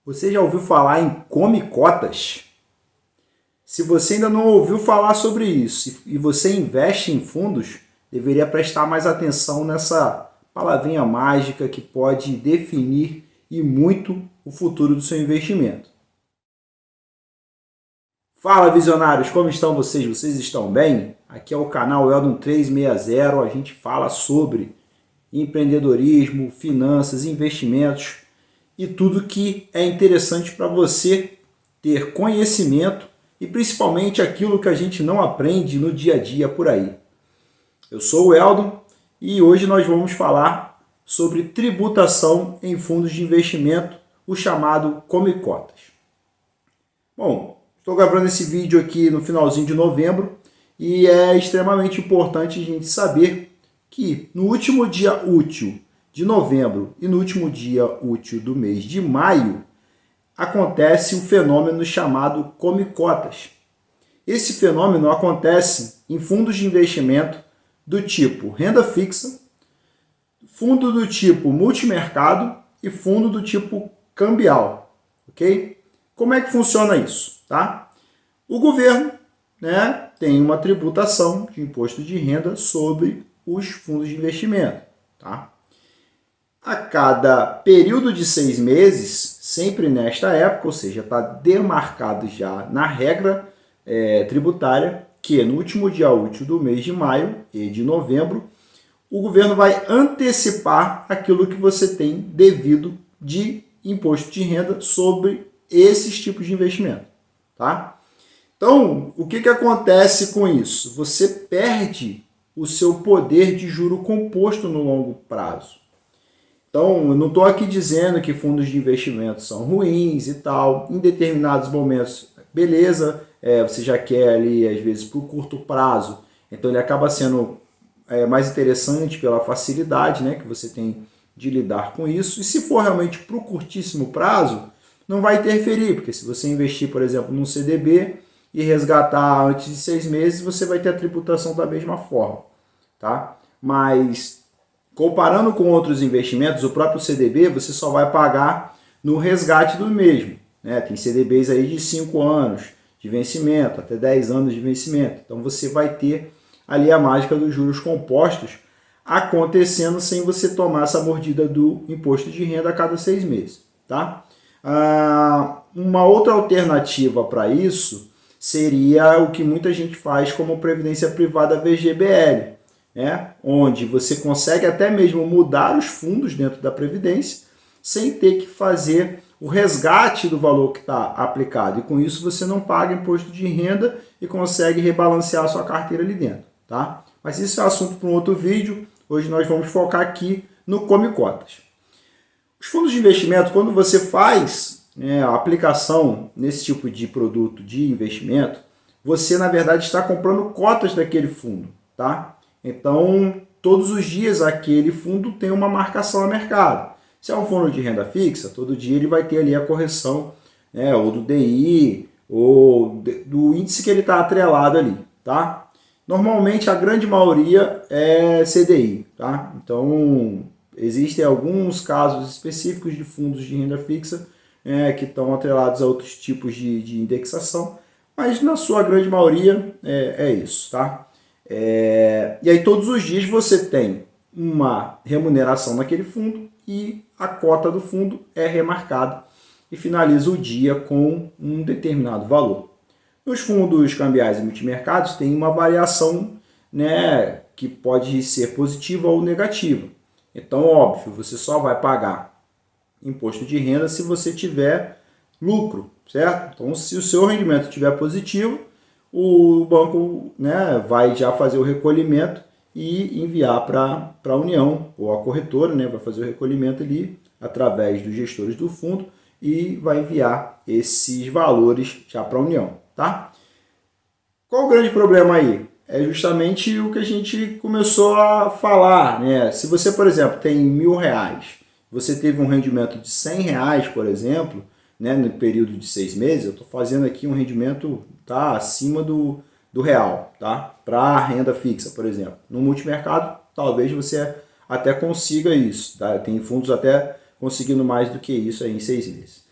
Você já ouviu falar em come cotas? Se você ainda não ouviu falar sobre isso e você investe em fundos, deveria prestar mais atenção nessa palavrinha mágica que pode definir e muito o futuro do seu investimento. Fala, visionários, como estão vocês? Vocês estão bem? Aqui é o canal Eldon 360, a gente fala sobre empreendedorismo, finanças, investimentos e tudo que é interessante para você ter conhecimento e principalmente aquilo que a gente não aprende no dia a dia por aí. Eu sou o Eldon e hoje nós vamos falar sobre tributação em fundos de investimento, o chamado Come Cotas. Bom, estou gravando esse vídeo aqui no finalzinho de novembro e é extremamente importante a gente saber que no último dia útil de novembro e no último dia útil do mês de maio acontece um fenômeno chamado Come Cotas. Esse fenômeno acontece em fundos de investimento do tipo renda fixa, fundo do tipo multimercado e fundo do tipo cambial, ok? Como é que funciona isso, tá? O governo, tem uma tributação de imposto de renda sobre os fundos de investimento, tá? A cada período de 6 meses, sempre nesta época, ou seja, está demarcado já na regra tributária, que no último dia útil do mês de maio e de novembro, o governo vai antecipar aquilo que você tem devido de imposto de renda sobre esses tipos de investimento, tá? Então, o que acontece com isso? Você perde o seu poder de juro composto no longo prazo. Então, eu não estou aqui dizendo que fundos de investimento são ruins e tal. Em determinados momentos, beleza, você já quer ali, às vezes, para o curto prazo. Então, ele acaba sendo mais interessante pela facilidade, que você tem de lidar com isso. E se for realmente para o curtíssimo prazo, não vai interferir, porque se você investir, por exemplo, num CDB e resgatar antes de 6 meses, você vai ter a tributação da mesma forma, tá? Mas comparando com outros investimentos, o próprio CDB você só vai pagar no resgate do mesmo, Tem CDBs aí de 5 anos de vencimento, até 10 anos de vencimento. Então você vai ter ali a mágica dos juros compostos acontecendo sem você tomar essa mordida do imposto de renda a cada 6 meses, tá? Uma outra alternativa para isso seria o que muita gente faz como previdência privada VGBL, onde você consegue até mesmo mudar os fundos dentro da previdência sem ter que fazer o resgate do valor que está aplicado. E com isso você não paga imposto de renda e consegue rebalancear a sua carteira ali dentro, tá? Mas isso é assunto para um outro vídeo. Hoje nós vamos focar aqui no Come Cotas. Os fundos de investimento, quando você faz a aplicação nesse tipo de produto de investimento, você na verdade está comprando cotas daquele fundo, tá? Então, todos os dias aquele fundo tem uma marcação a mercado. Se é um fundo de renda fixa, todo dia ele vai ter ali a correção, ou do DI, ou do índice que ele está atrelado ali, tá? Normalmente, a grande maioria é CDI, tá? Então, existem alguns casos específicos de fundos de renda fixa que estão atrelados a outros tipos de indexação, mas na sua grande maioria é isso, tá? E aí todos os dias você tem uma remuneração naquele fundo e a cota do fundo é remarcada e finaliza o dia com um determinado valor. Nos fundos cambiais e multimercados tem uma variação que pode ser positiva ou negativa. Então, óbvio, você só vai pagar imposto de renda se você tiver lucro, certo? Então, se o seu rendimento estiver positivo, o banco vai já fazer o recolhimento e enviar para a União, ou a corretora vai fazer o recolhimento ali através dos gestores do fundo e vai enviar esses valores já para a União, tá? Qual o grande problema aí? É justamente o que a gente começou a falar, Se você, por exemplo, tem R$1.000, você teve um rendimento de R$100, por exemplo, no período de 6 meses, eu estou fazendo aqui um rendimento acima do real, tá? Para a renda fixa, por exemplo. No multimercado, talvez você até consiga isso, tá? Tem fundos até conseguindo mais do que isso aí em 6 meses.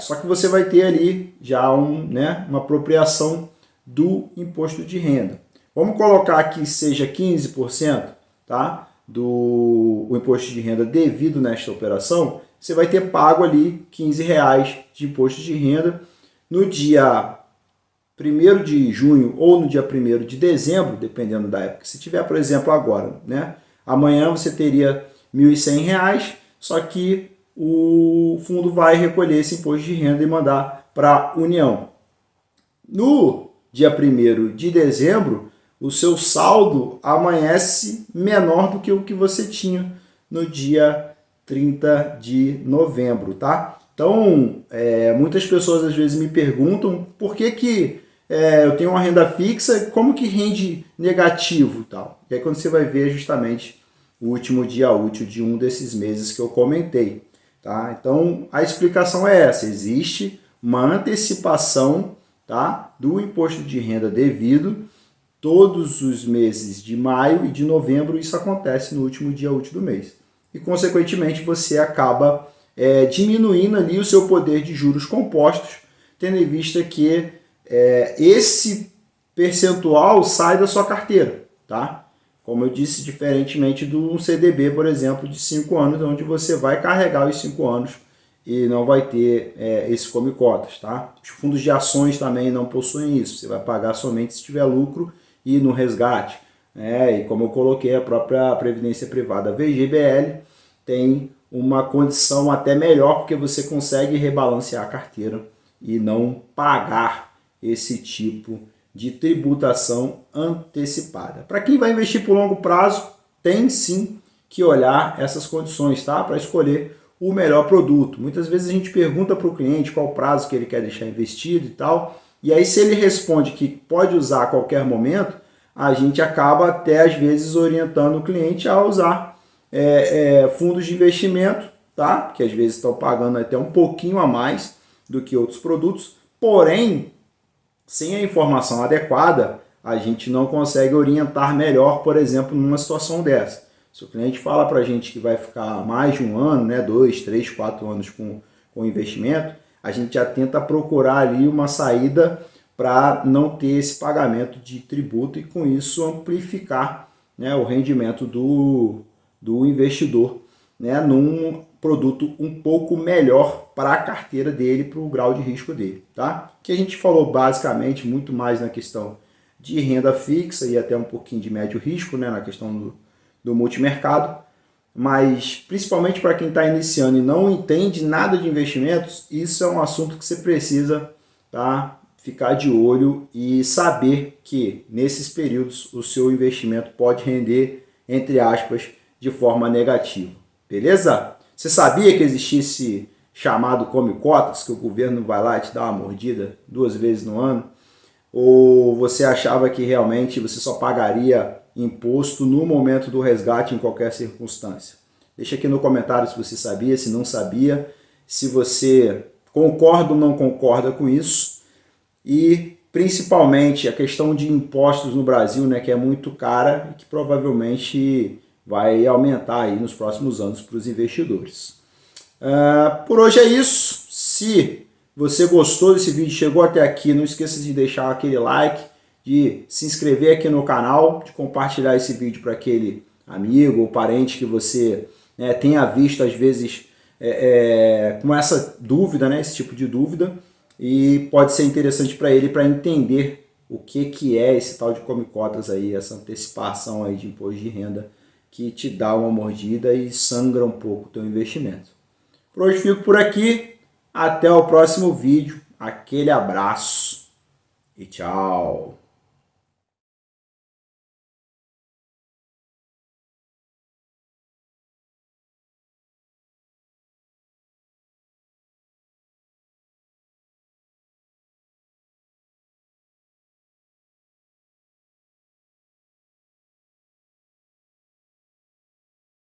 Só que você vai ter ali já uma apropriação do imposto de renda. Vamos colocar que seja 15%, tá? Do imposto de renda devido nesta operação, você vai ter pago ali R$ 15 de imposto de renda no dia 1º de junho ou no dia 1º de dezembro, dependendo da época. Se tiver, por exemplo, agora, né? Amanhã você teria R$ 1.100, só que o fundo vai recolher esse imposto de renda e mandar para a União. No dia 1º de dezembro, o seu saldo amanhece menor do que o que você tinha no dia 30 de novembro, tá? Então, muitas pessoas às vezes me perguntam por que eu tenho uma renda fixa, como que rende negativo e tal. E aí quando você vai ver justamente o último dia útil de um desses meses que eu comentei, tá? Então, a explicação é essa, existe uma antecipação, tá, do imposto de renda devido todos os meses de maio e de novembro, isso acontece no último dia útil do mês. E, consequentemente, você acaba diminuindo ali o seu poder de juros compostos, tendo em vista que esse percentual sai da sua carteira, tá? Como eu disse, diferentemente do CDB, por exemplo, de 5 anos, onde você vai carregar os 5 anos e não vai ter esse come cotas, tá? Os fundos de ações também não possuem isso, você vai pagar somente se tiver lucro e no resgate. E como eu coloquei, a própria Previdência Privada VGBL tem uma condição até melhor, porque você consegue rebalancear a carteira e não pagar esse tipo de tributação antecipada. Para quem vai investir por longo prazo, tem sim que olhar essas condições, tá? Para escolher o melhor produto. Muitas vezes a gente pergunta para o cliente qual prazo que ele quer deixar investido e tal, e aí se ele responde que pode usar a qualquer momento, a gente acaba até às vezes orientando o cliente a usar fundos de investimento, tá? Que às vezes estão pagando até um pouquinho a mais do que outros produtos, porém, sem a informação adequada, a gente não consegue orientar melhor, por exemplo, numa situação dessa. Se o cliente fala para a gente que vai ficar mais de um ano, 2, 3, 4 anos com o investimento, a gente já tenta procurar ali uma saída para não ter esse pagamento de tributo e com isso amplificar o rendimento do investidor num produto um pouco melhor para a carteira dele, para o grau de risco dele, tá? Que a gente falou basicamente muito mais na questão de renda fixa e até um pouquinho de médio risco, na questão do multimercado, mas principalmente para quem está iniciando e não entende nada de investimentos, isso é um assunto que você precisa, tá, ficar de olho e saber que nesses períodos o seu investimento pode render, entre aspas, de forma negativa, beleza? Você sabia que existia esse chamado come cotas, que o governo vai lá e te dá uma mordida 2 vezes no ano? Ou você achava que realmente você só pagaria imposto no momento do resgate em qualquer circunstância? Deixa aqui no comentário se você sabia, se não sabia, se você concorda ou não concorda com isso. E principalmente a questão de impostos no Brasil, que é muito cara e que provavelmente vai aumentar aí nos próximos anos para os investidores. Por hoje é isso. Se você gostou desse vídeo, chegou até aqui, não esqueça de deixar aquele like, de se inscrever aqui no canal, de compartilhar esse vídeo para aquele amigo ou parente que você tenha visto às vezes com essa dúvida, esse tipo de dúvida, e pode ser interessante para ele para entender o que é esse tal de come cotas aí, essa antecipação aí de imposto de renda que te dá uma mordida e sangra um pouco o teu investimento. Por hoje fico por aqui, até o próximo vídeo, aquele abraço e tchau!